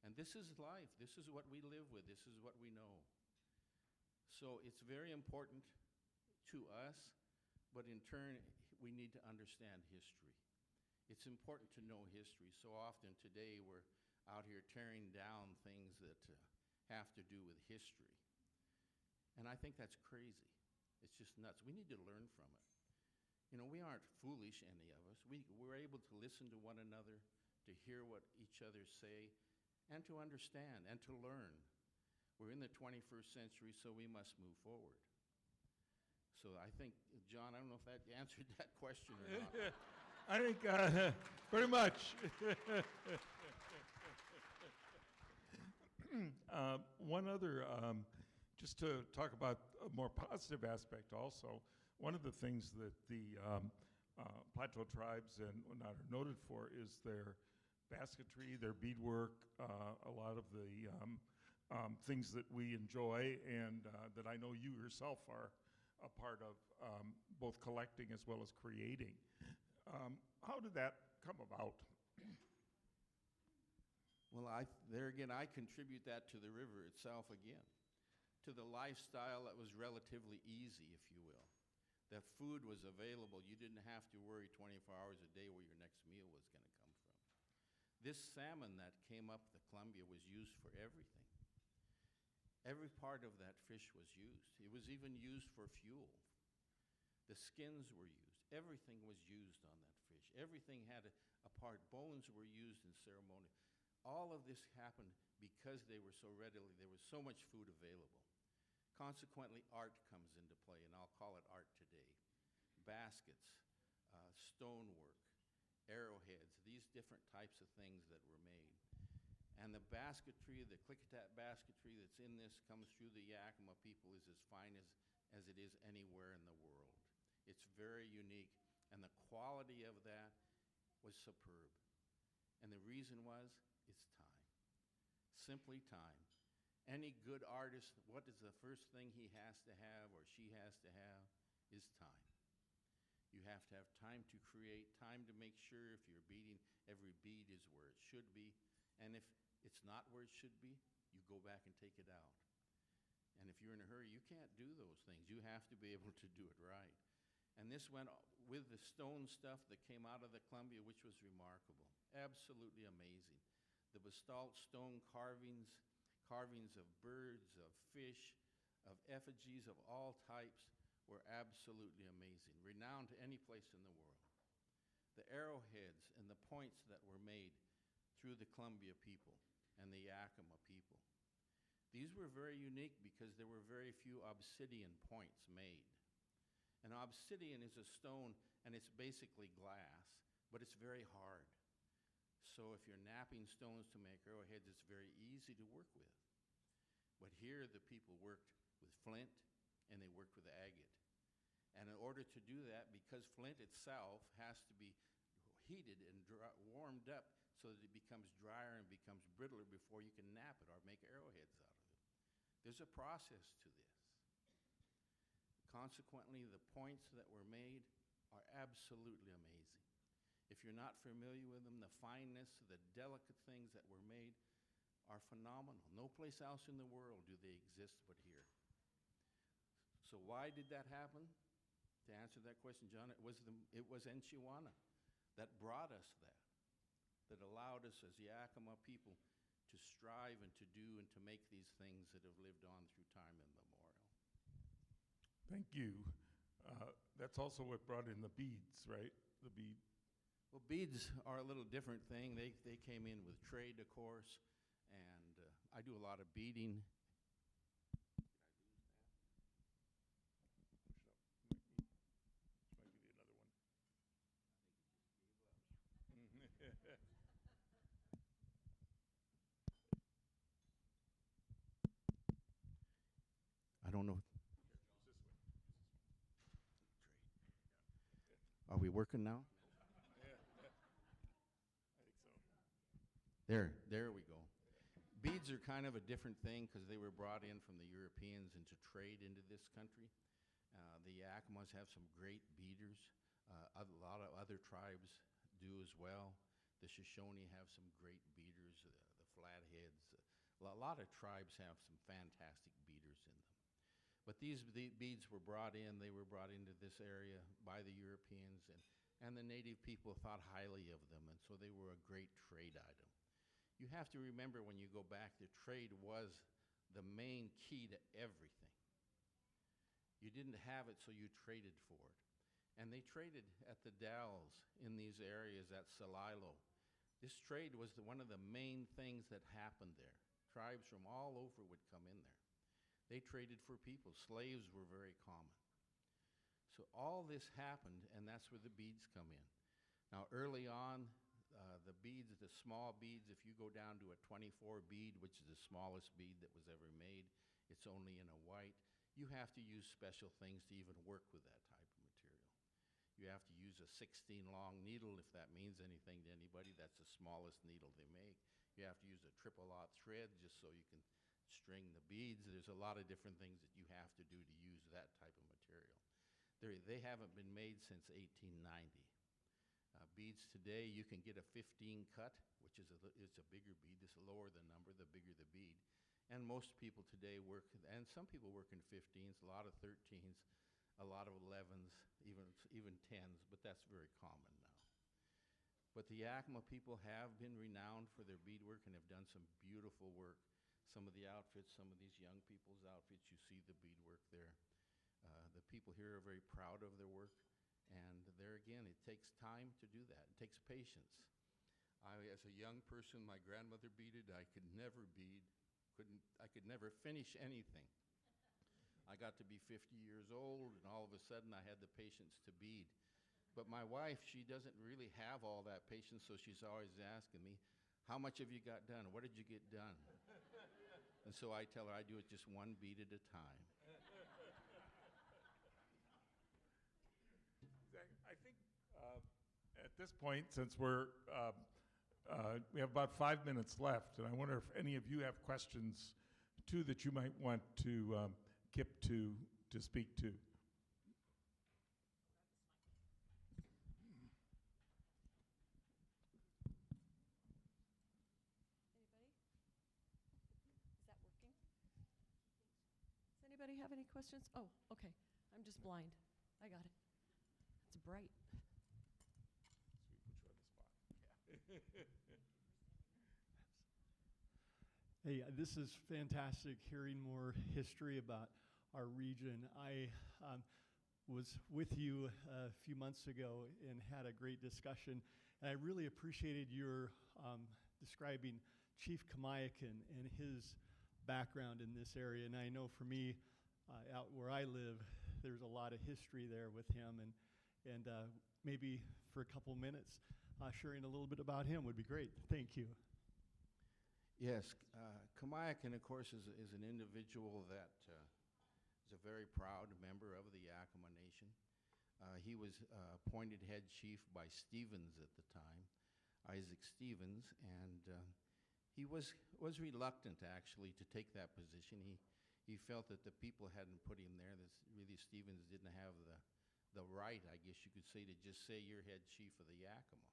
And this is life, this is what we live with, this is what we know. So it's very important to us, but in turn, we need to understand history. It's important to know history. So often today we're out here tearing down things that have to do with history. And I think that's crazy. It's just nuts. We need to learn from it. We aren't foolish, any of us. We're able to listen to one another, to hear what each other say, and to understand and to learn. We're in the 21st century, so we must move forward. So I think, John, I don't know if that answered that question or not. I think very much. One other just to talk about a more positive aspect also, one of the things that the Plateau tribes and whatnot are noted for is their basketry, their beadwork, a lot of the things that we enjoy and that I know you yourself are a part of, both collecting as well as creating. How did that come about? Well, there again, I contribute that to the river itself again, to the lifestyle that was relatively easy, if you will. That food was available. You didn't have to worry 24 hours a day where your next meal was going to come from. This salmon that came up the Columbia was used for everything. Every part of that fish was used. It was even used for fuel. The skins were used. Everything was used on that fish. Everything had a part. Bones were used in ceremony. All of this happened because there was so much food available. Consequently, art comes into play, and I'll call it art today. Baskets, stonework, arrowheads, these different types of things that were made. And the basketry, the Klickitat basketry that's in this comes through the Yakama people is as fine as it is anywhere in the world. It's very unique, and the quality of that was superb. And the reason was, it's time. Simply time. Any good artist, what is the first thing he has to have or she has to have is time. You have to have time to create, time to make sure if you're beading, every bead is where it should be. And if it's not where it should be, you go back and take it out. And if you're in a hurry, you can't do those things. You have to be able to do it right. And this went with the stone stuff that came out of the Columbia, which was remarkable. Absolutely amazing. The basalt stone carvings of birds, of fish, of effigies of all types were absolutely amazing, renowned to any place in the world. The arrowheads and the points that were made through the Columbia people and the Yakama people. These were very unique because there were very few obsidian points made. And obsidian is a stone, and it's basically glass, but it's very hard. So if you're knapping stones to make arrowheads, it's very easy to work with. But here the people worked with flint, and they worked with agate. And in order to do that, because flint itself has to be heated and warmed up so that it becomes drier and becomes brittler before you can knap it or make arrowheads out of it. There's a process to this. Consequently, the points that were made are absolutely amazing. If you're not familiar with them, the fineness, the delicate things that were made are phenomenal. No place else in the world do they exist but here. So why did that happen? To answer that question, John, it was Enchiwana that brought us that allowed us as Yakama people to strive and to do and to make these things that have lived on through time immemorial. Thank you. That's also what brought in the beads, right? The bead. Well, beads are a little different thing. They came in with trade, of course, and I do a lot of beading. I don't know. Are we working now? I think so. There we go. Beads are kind of a different thing because they were brought in from the Europeans and to trade into this country. The Yakamas have some great beaders. A lot of other tribes do as well. The Shoshone have some great beaders, the Flatheads. A lot of tribes have some fantastic beaders in them. But these beads were brought in. They were brought into this area by the Europeans, and the native people thought highly of them, and so they were a great trade item. You have to remember when you go back, the trade was the main key to everything. You didn't have it, so you traded for it. And they traded at the Dalles in these areas at Celilo. This trade was one of the main things that happened there. Tribes from all over would come in there. They traded for people. Slaves were very common. So all this happened, and that's where the beads come in. Now, early on, the beads, the small beads, if you go down to a 24 bead, which is the smallest bead that was ever made, it's only in a white. You have to use special things to even work with that type of material. You have to use a 16 long needle, if that means anything to anybody. That's the smallest needle they make. You have to use a triple-aught thread just so you can string the beads. There's a lot of different things that you have to do to use that type of material. They haven't been made since 1890. Beads today, you can get a 15 cut, which is it's a bigger bead. This lower the number, the bigger the bead. And most people today work, and some people work in 15s, a lot of 13s, a lot of 11s, even 10s, but that's very common now. But the Yakama people have been renowned for their beadwork and have done some beautiful work. Some of the outfits, some of these young people's outfits, you see the beadwork there. The people here are very proud of their work. And there again, it takes time to do that. It takes patience. As a young person, my grandmother beaded. I could never bead. I could never finish anything. I got to be 50 years old, and all of a sudden I had the patience to bead. But my wife, she doesn't really have all that patience, so she's always asking me, how much have you got done? What did you get done? And so I tell her I do it just one bead at a time. I think at this point, since we have about 5 minutes left, and I wonder if any of you have questions too that you might want to Kip to speak to. Does anybody have any questions? Oh, okay. I'm just blind. I got it. It's bright. Hey, this is fantastic hearing more history about our region. I was with you a few months ago and had a great discussion, and I really appreciated your describing Chief Kamayakan and his background in this area. And I know for me, out where I live, there's a lot of history there with him, and maybe for a couple minutes, sharing a little bit about him would be great. Thank you. Yes, Kamayakan, of course, is an individual that is a very proud member of the Yakama Nation. He was appointed head chief by Stevens at the time, Isaac Stevens, and he was reluctant, actually, to take that position. He felt that the people hadn't put him there. Really, Stevens didn't have the right, I guess you could say, to just say you're head chief of the Yakama.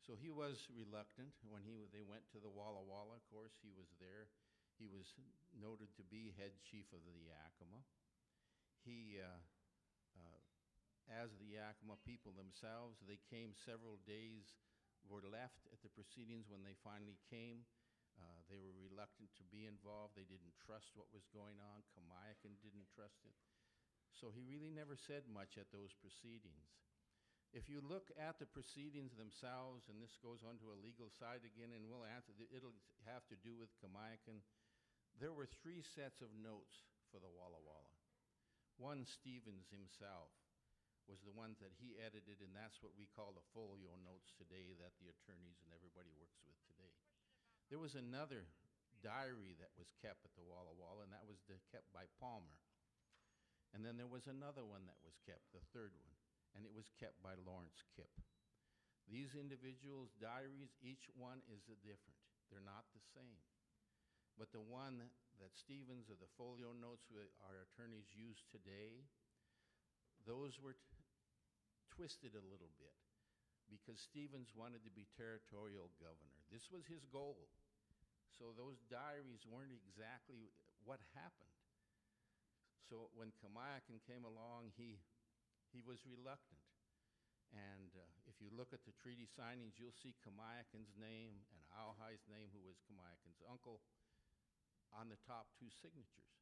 So he was reluctant. When they went to the Walla Walla, of course, he was there. He was noted to be head chief of the Yakama. He, as the Yakama people themselves, they came several days, were left at the proceedings when they finally came. They were reluctant to be involved. They didn't trust what was going on. Kamayakan didn't trust it. So he really never said much at those proceedings. If you look at the proceedings themselves, and this goes on to a legal side again, and we'll answer, it'll have to do with Kamayakan, there were 3 sets of notes for the Walla Walla. One, Stevens himself, was the ones that he edited, and that's what we call the folio notes today that the attorneys and everybody works with today. There was another diary that was kept at the Walla Walla, and that was kept by Palmer. And then there was another one that was kept, the third one, and it was kept by Lawrence Kipp. These individuals' diaries, each one is different. They're not the same. But the one that Stevens, or the folio notes our attorneys use today, those were twisted a little bit because Stevens wanted to be territorial governor. This was his goal. So those diaries weren't exactly what happened. So when Kamayakan came along, he was reluctant. And if you look at the treaty signings, you'll see Kamayakan's name and Auhai's name, who was Kamayakan's uncle, on the top 2 signatures.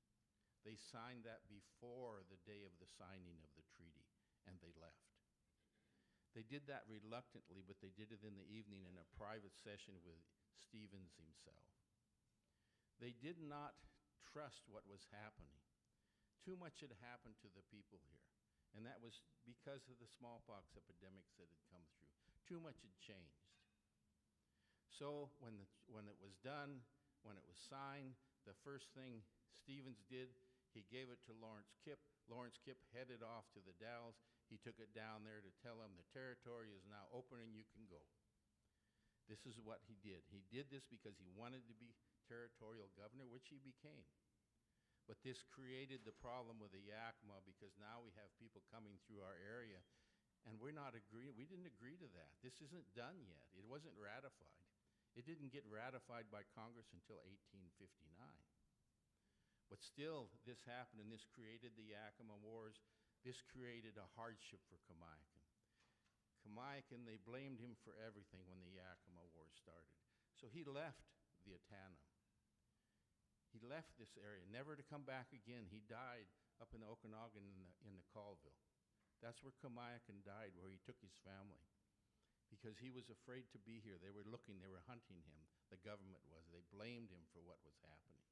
They signed that before the day of the signing of the treaty, and they left. They did that reluctantly, but they did it in the evening in a private session with Stevens himself. They did not trust what was happening. Too much had happened to the people here. And that was because of the smallpox epidemics that had come through. Too much had changed. So when it was done, when it was signed, the first thing Stevens did. He gave it to Lawrence Kipp. Lawrence Kipp headed off to the Dalles. He took it down there to tell them the territory is now open and you can go. This is what he did. He did this because he wanted to be territorial governor, which he became. But this created the problem with the Yakama because now we have people coming through our area and we're not agreeing. We didn't agree to that. This isn't done yet. It wasn't ratified. It didn't get ratified by Congress until 1859. But still, this happened and this created the Yakama Wars. This created a hardship for Kamiakin. Kamiakin, they blamed him for everything when the Yakama Wars started. So he left the Atana. He left this area, never to come back again. He died up in the Okanagan in the Colville. That's where Kamiakin died, where he took his family. Because he was afraid to be here. They were looking, they were hunting him. The government was. They blamed him for what was happening.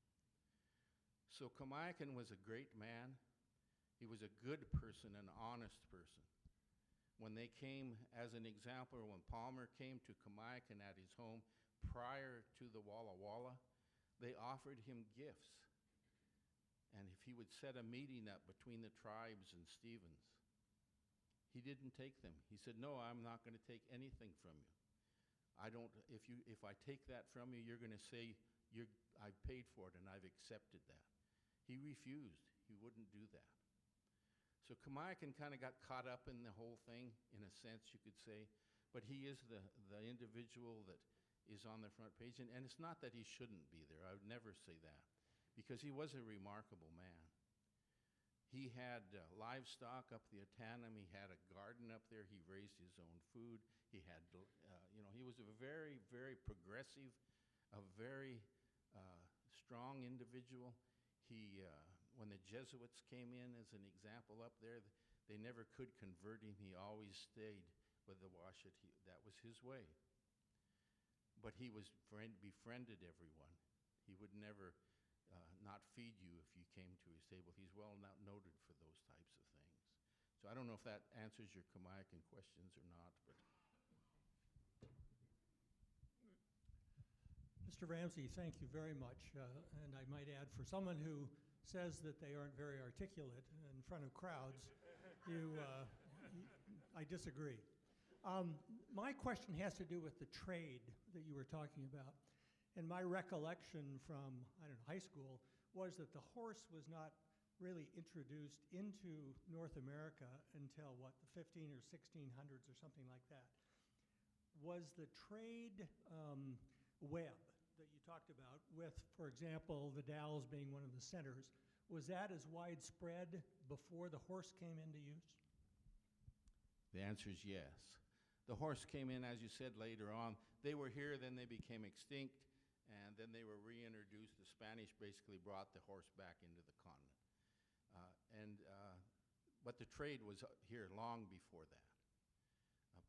So Kamiakin was a great man. He was a good person, an honest person. When they came, as an example, when Palmer came to Kamiakin at his home prior to the Walla Walla, they offered him gifts. And if he would set a meeting up between the tribes and Stevens, he didn't take them. He said, no, I'm not going to take anything from you. If I take that from you, you're going to say, I've paid for it and I've accepted that. He refused. He wouldn't do that. So Kamiakin kind of got caught up in the whole thing, in a sense, you could say. But he is the individual that is on the front page. And it's not that he shouldn't be there. I would never say that. Because he was a remarkable man. He had livestock up the Atana. He had a garden up there. He raised his own food. He had, he was a very, very progressive, a very strong individual. When the Jesuits came in, as an example up there, they never could convert him. He always stayed with the Washut. That was his way. But he befriended everyone. He would never not feed you if you came to his table. He's well noted for those types of things. So I don't know if that answers your Kamiakin questions or not. But Mr. Ramsey, thank you very much. And I might add, for someone who says that they aren't very articulate in front of crowds, I disagree. My question has to do with the trade that you were talking about. And my recollection from, high school was that the horse was not really introduced into North America until, the 15 or 1600s or something like that. Was the trade web that you talked about with, for example, the Dalles being one of the centers, was that as widespread before the horse came into use? the answer is yes. The horse came in, as you said, later on. They were here, then they became extinct, and then they were reintroduced. The Spanish basically brought the horse back into the continent. But the trade was here long before that.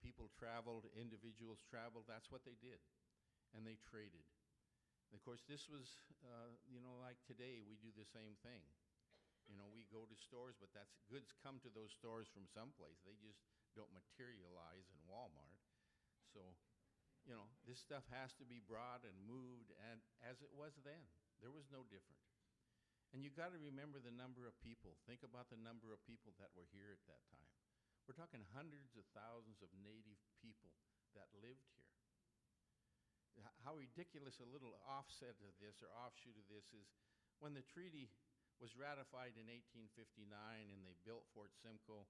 People traveled, individuals traveled, that's what they did. And they traded. And of course, this was, like today, we do the same thing. We go to stores, but goods come to those stores from someplace. They just don't materialize in Walmart. So, this stuff has to be brought and moved, and as it was then. There was no different. And you got to remember the number of people. Think about the number of people that were here at that time. We're talking hundreds of thousands of native people that lived here. How ridiculous a little offset of this or offshoot of this is when the treaty was ratified in 1859 and they built Fort Simcoe,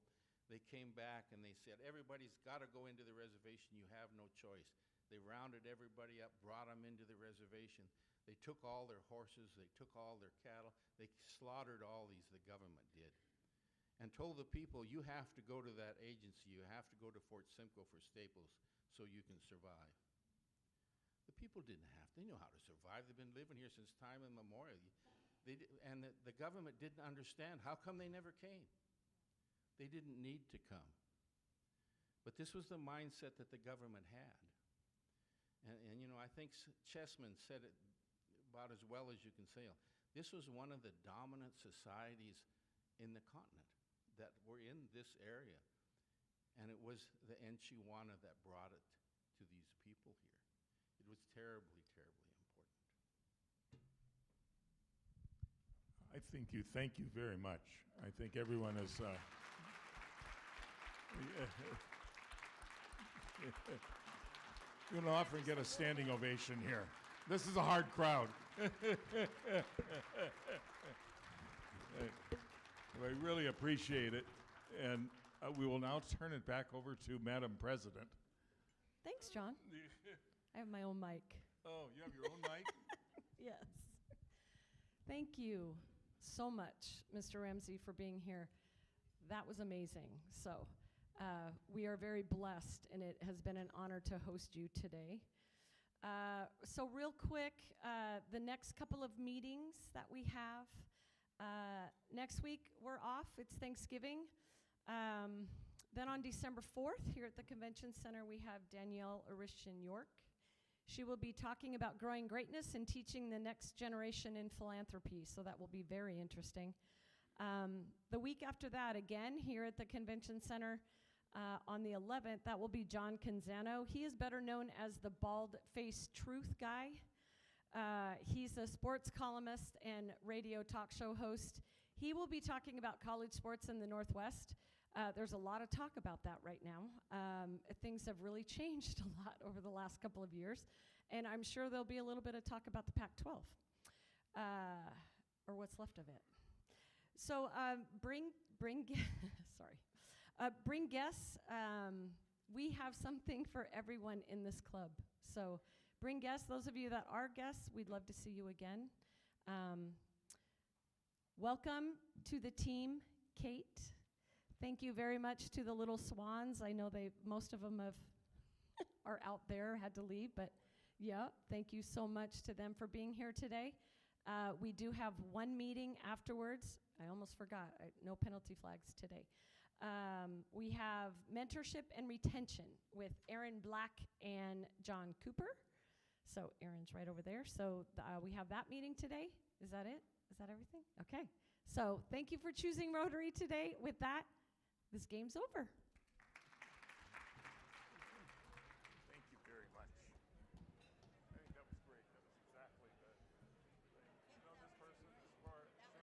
they came back and they said, everybody's got to go into the reservation. You have no choice. They rounded everybody up, brought them into the reservation. They took all their horses, they took all their cattle, they slaughtered all these, the government did, and told the people, you have to go to that agency, you have to go to Fort Simcoe for staples so you can survive. The people didn't have to. They knew how to survive. They've been living here since time immemorial. And the government didn't understand. How come they never came? They didn't need to come. But this was the mindset that the government had. And I think Chessman said it about as well as you can say. This was one of the dominant societies in the continent that were in this area. And it was the Enchiwana that brought it to these people here. It was terribly, terribly important. Thank you very much. I think everyone is. You'll often get a standing ovation here. This is a hard crowd. I really appreciate it. And we will now turn it back over to Madam President. Thanks, John. I have my own mic. Oh, you have your own mic? Yes. Thank you so much, Mr. Ramsey, for being here. That was amazing. So we are very blessed, and it has been an honor to host you today. So real quick, the next couple of meetings that we have. Next week, we're off. It's Thanksgiving. Then on December 4th, here at the Convention Center, we have Danielle Arishin York. She will be talking about growing greatness and teaching the next generation in philanthropy, so that will be very interesting. The week after that, again, here at the Convention Center, on the 11th, that will be John Canzano. He is better known as the bald-faced truth guy. He's a sports columnist and radio talk show host. He will be talking about college sports in the Northwest. There's a lot of talk about that right now. Things have really changed a lot over the last couple of years, and I'm sure there'll be a little bit of talk about the Pac-12, or what's left of it. So bring guests. We have something for everyone in this club. So bring guests. Those of you that are guests, we'd love to see you again. Welcome to the team, Kate. Thank you very much to the Little Swans. I know most of them are out there, had to leave, but yeah, thank you so much to them for being here today. We do have one meeting afterwards. I almost forgot, no penalty flags today. We have mentorship and retention with Aaron Black and John Cooper. So Aaron's right over there. So we have that meeting today. Is that it? Is that everything? Okay. So thank you for choosing Rotary today. With that, this game's over.